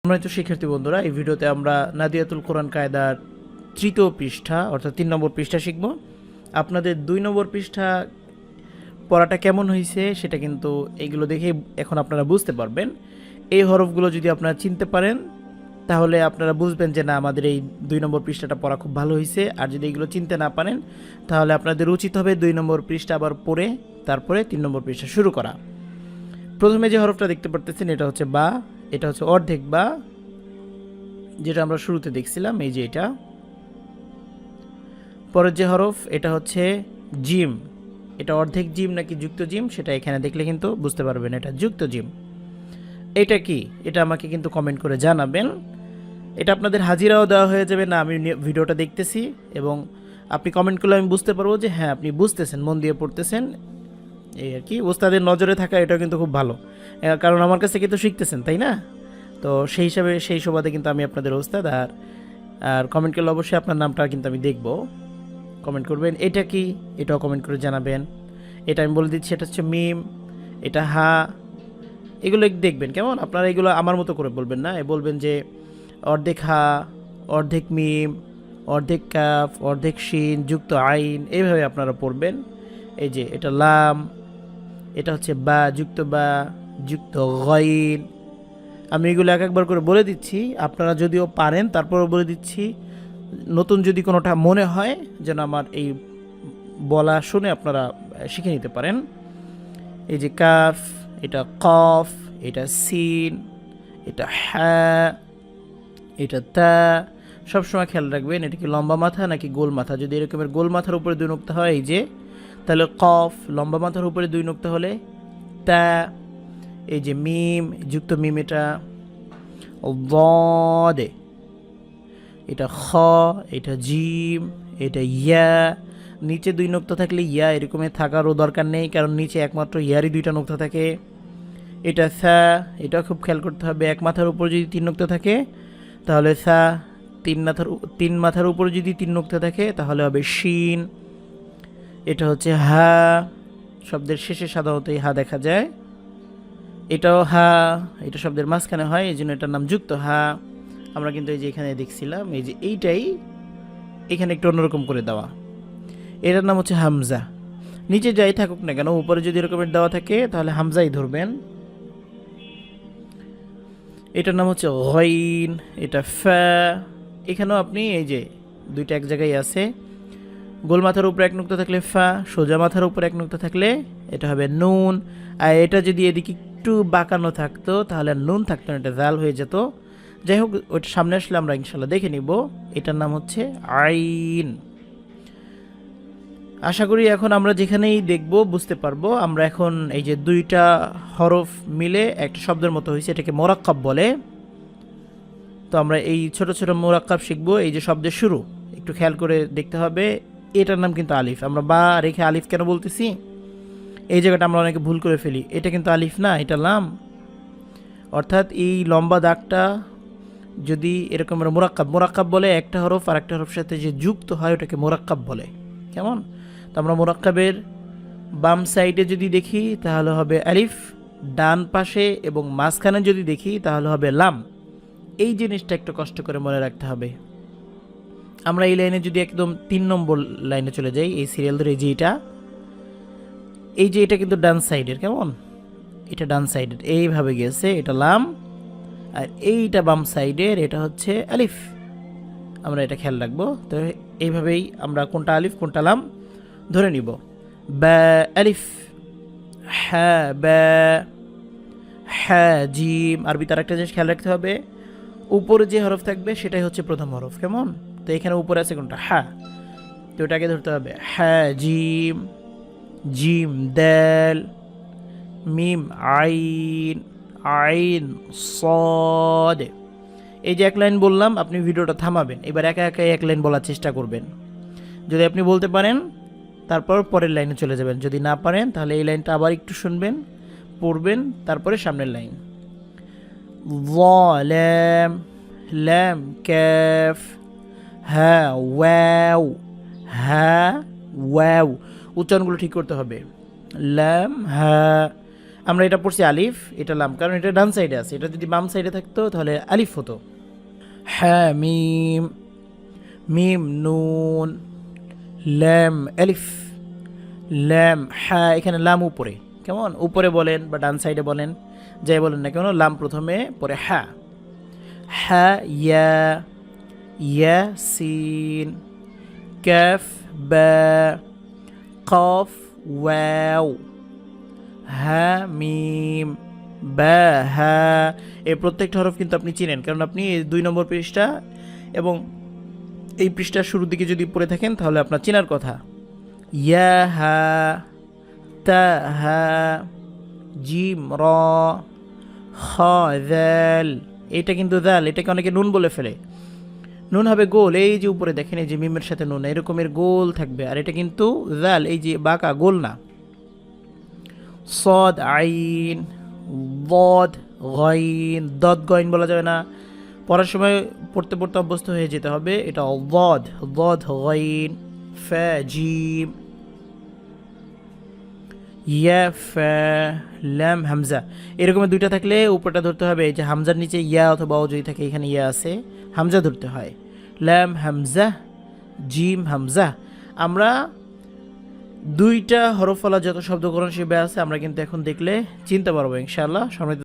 সম্মানিত শিক্ষার্থী বন্ধুরা, এই ভিডিওতে আমরা নাদিয়াতুল কোরআন কায়দার তৃতীয় পৃষ্ঠা অর্থাৎ 3 নম্বর পৃষ্ঠা শিখব। আপনাদের 2 নম্বর পৃষ্ঠা পড়াটা কেমন হয়েছে সেটা কিন্তু এইগুলো দেখে এখন আপনারা বুঝতে পারবেন। এই হরফগুলো যদি আপনারা চিনতে পারেন তাহলে আপনারা বুঝবেন যে না, আমাদের এই 2 নম্বর পৃষ্ঠাটা পড়া খুব ভালো হয়েছে। আর যদি এগুলো চিনতে না পারেন তাহলে আপনাদের উচিত হবে 2 নম্বর পৃষ্ঠা আবার পড়ে তারপরে 3 নম্বর পৃষ্ঠা শুরু করা। প্রথমে যে হরফটা দেখতে পারতেছেন এটা হচ্ছে বা, এটা হচ্ছে অর্ধেক বা, যেটা আমরা শুরুতে দেখছিলাম, এই যে এটা। পরের যে হরফ এটা হচ্ছে জিম, এটা অর্ধেক জিম নাকি যুক্ত জিম সেটা এখানে দেখলে কিন্তু বুঝতে পারবেন, এটা যুক্ত জিম। এটা কি, এটা আমাকে কিন্তু কমেন্ট করে জানাবেন। এটা আপনাদের হাজিরাও দেওয়া হয়ে যাবে না, আমি ভিডিওটা দেখতেছি এবং আপনি কমেন্ট করলে আমি বুঝতে পারবো যে হ্যাঁ আপনি বুঝতেছেন, মন দিয়ে পড়তেছেন। এই আর কি, ওস্তাদের নজরে থাকা এটাও কিন্তু খুব ভালো, কারণ আমার কাছে কিন্তু শিখতেছেন, তাই না? তো সেই হিসাবে সেই সুবাদে কিন্তু আমি আপনাদের ওস্তাদ। আর কমেন্ট করলে অবশ্যই আপনার নামটা কিন্তু আমি দেখব, কমেন্ট করবেন। এটা কি, এটাও কমেন্ট করে জানাবেন। এটা আমি বলে দিচ্ছি, এটা হচ্ছে মিম, এটা হা। এগুলো দেখবেন কেমন, আপনারা এগুলো আমার মতো করে বলবেন না, বলবেন যে অর্ধেক হা, অর্ধেক মিম, অর্ধেক কাফ, অর্ধেক শিন যুক্ত আইন, এইভাবে আপনারা পড়বেন। এই যে এটা লাম, এটা হচ্ছে বা যুক্ত গইন। আমি এগুলো এক একবার করে বলে দিচ্ছি, আপনারা যদিও পারেন তারপরেও বলে দিচ্ছি, নতুন যদি কোনোটা মনে হয় যেন আমার এই বলা শুনে আপনারা শিখে নিতে পারেন। এই যে কাফ, এটা কফ, এটা সিন, এটা হ্যাঁ, এটা তা। সবসময় খেয়াল রাখবেন এটা কি লম্বা মাথা নাকি গোল মাথা। যদি এরকমের গোল মাথার উপরে 2 নোক্তা হয় এই যে, তাহলে কফ। লম্বা মাথার উপরে 2 নোক্তা হলে তা। এই যে মিম, যুক্ত মিম, এটা দে, এটা খ, এটা জিম, এটা ইয়া। নিচে 2 নোক্তা থাকলে ইয়া এরকমের থাকারও দরকার নেই, কারণ নিচে একমাত্র ইয়ারই 2টা নোক্তা থাকে। এটা সা, এটা খুব খেয়াল করতে হবে। এক মাথার উপর যদি 3 নোক্তা থাকে তাহলে সা। 3 মাথার উপর যদি 3 নোক্তা থাকে তাহলে হবে শিন। এটা হচ্ছে হা, শব্দের শেষে সাধারণত এই হা দেখা যায়। এটাও হা, এটা শব্দের মাঝখানে হয়, এই জন্য এটার নাম যুক্ত হা। আমরা কিন্তু এই যে এখানে দেখছিলাম, এই যে এইটাই এখানে একটু অন্যরকম করে দেওয়া। এটার নাম হচ্ছে হামজা। নিচে যাই থাকুক না কেন, উপরে যদি এরকমের দেওয়া থাকে তাহলে হামজাই ধরবেন। এটার নাম হচ্ছে গইন, এটা ফা। এখানেও আপনি এই যে 2টা এক জায়গায় আছে, গোল মাথার উপরে 1 নোক্তা থাকলে ফা, সোজা মাথার উপরে 1 নোক্তা থাকলে এটা হবে নুন। আর এটা যদি এদিকে একটু বাঁকানো থাকতো তাহলে নুন থাকতো না, এটা জাল হয়ে যেত। যাই হোক, ওইটা সামনে আসলে আমরা ইনশাল্লাহ দেখে নিব। এটার নাম হচ্ছে আইন। আশা করি এখন আমরা যেখানেই দেখব বুঝতে পারবো। আমরা এখন এই যে 2টা হরফ মিলে একটা শব্দের মতো হয়েছে, এটাকে মোরাক্কাব বলে। তো আমরা এই ছোট ছোট মোরাক্কাব শিখবো। এই যে শব্দের শুরু একটু খেয়াল করে দেখতে হবে, এটার নাম কিন্তু আলিফ। আমরা বা রেখে আলিফ কেন বলতেছি, এই জায়গাটা আমরা অনেকে ভুল করে ফেলি। এটা কিন্তু আলিফ না, এটা লাম। অর্থাৎ এই লম্বা দাগটা যদি এরকম মোরাক্কাব বলে, একটা হরফ আর একটা হরফ সাথে যে যুক্ত হয় ওটাকে মোরাক্কাব বলে। কেমন? তো আমরা মোরাক্কাবের বাম সাইডে যদি দেখি তাহলে হবে আলিফ, ডান পাশে এবং মাঝখানে যদি দেখি তাহলে হবে লাম। এই জিনিসটা একটু কষ্ট করে মনে রাখতে হবে। আমরা এই লাইনে যদি একদম 3 নম্বর লাইনে চলে যাই, এই সিরিয়াল ধরে এই যে এটা কিন্তু ডান সাইডের, কেমন? এটা ডান সাইডের এইভাবে গেছে, এটা লাম। আর এইটা বাম সাইডের, এটা হচ্ছে আলিফ। আমরা এটা খেয়াল রাখবো। তো এইভাবেই আমরা কোনটা আলিফ কোনটা লাম ধরে নিব। বা আলিফ, হ্যাঁ বা, হ্যাঁ জিম। আরবি তার একটা জিনিস খেয়াল রাখতে হবে, উপরে যে হরফ থাকবে সেটাই হচ্ছে প্রথম হরফ, কেমন? তো এখানে উপরে আছে কোনটা, হ্যাঁ, তো ওটাকে ধরতে হবে। হ্যাঁ জিম, জিম দাল, মিম আইন, আইন সদ। এই যে 1 লাইন বললাম, আপনি ভিডিওটা থামাবেন, এবার একা একা 1 লাইন বলার চেষ্টা করবেন। যদি আপনি বলতে পারেন তারপর পরের লাইনে চলে যাবেন, যদি না পারেন তাহলে এই লাইনটা আবার একটু শুনবেন, পড়বেন, তারপরে সামনের লাইন। লাম, লাম কাফ, হা ওয়াও, হা ওয়াও। উচ্চারণগুলো ঠিক করতে হবে। লাম হা, আমরা এটা পড়ছি আলিফ, এটা লাম, কারণ এটা ডান সাইডে আছে। এটা যদি বাম সাইডে থাকতো তাহলে আলিফ হতো। হ্যাঁ মিম, মিম নুন, ল্যাম আলিফ, ল্যাম হ্যাঁ, এখানে লাম উপরে, কেমন উপরে বলেন বা ডান সাইডে বলেন, যাই বলেন না কেন, লাম প্রথমে পরে হ্যাঁ। হ্যাঁ ইয়া, ইয়া সিন, কাফ বা, কফ ওয়াও, হ্যাঁ মিম, বা হ্যাঁ। এই প্রত্যেকটা হরফ কিন্তু আপনি চিনেন, কারণ আপনি 2 নম্বর পৃষ্ঠা এবং এই পৃষ্ঠার শুরুর দিকে যদি পড়ে থাকেন তাহলে আপনার চেনার কথা। ইয়া হা, তা হা, জিম র, খ দাল। এটা কিন্তু দাল, এটাকে অনেকে নুন বলে ফেলে। নুন হবে গোল, এই যে উপরে দেখেন এই যে মিমের সাথে নুন এরকমের গোল থাকবে, আর এটা কিন্তু দাল, এই যে বাঁকা গোল না। সদ আইন, বদ গইন, দদ গইন বলা যাবে না, পড়ার সময় পড়তে পড়তে অভ্যস্ত হয়ে যেতে হবে। এটা বদ, বদ গইন, ফা জিম, ইয়া ফা, ল্যাম হামজা। এরকমের দুইটা থাকলে উপরটা ধরতে হবে, এই যে হামজার নিচে ইয়া অথবা ও যদি থাকে, এখানে ইয়া আছে, হামজা ধরতে হয়। ল্যাম হামজা, জিম হামজা। আমরা 2টা হরফওয়ালা যত শব্দগ্রহণ শিবে আছে আমরা কিন্তু এখন দেখলে চিনতে পারবো ইনশাআল্লাহ। সমৃদ্ধ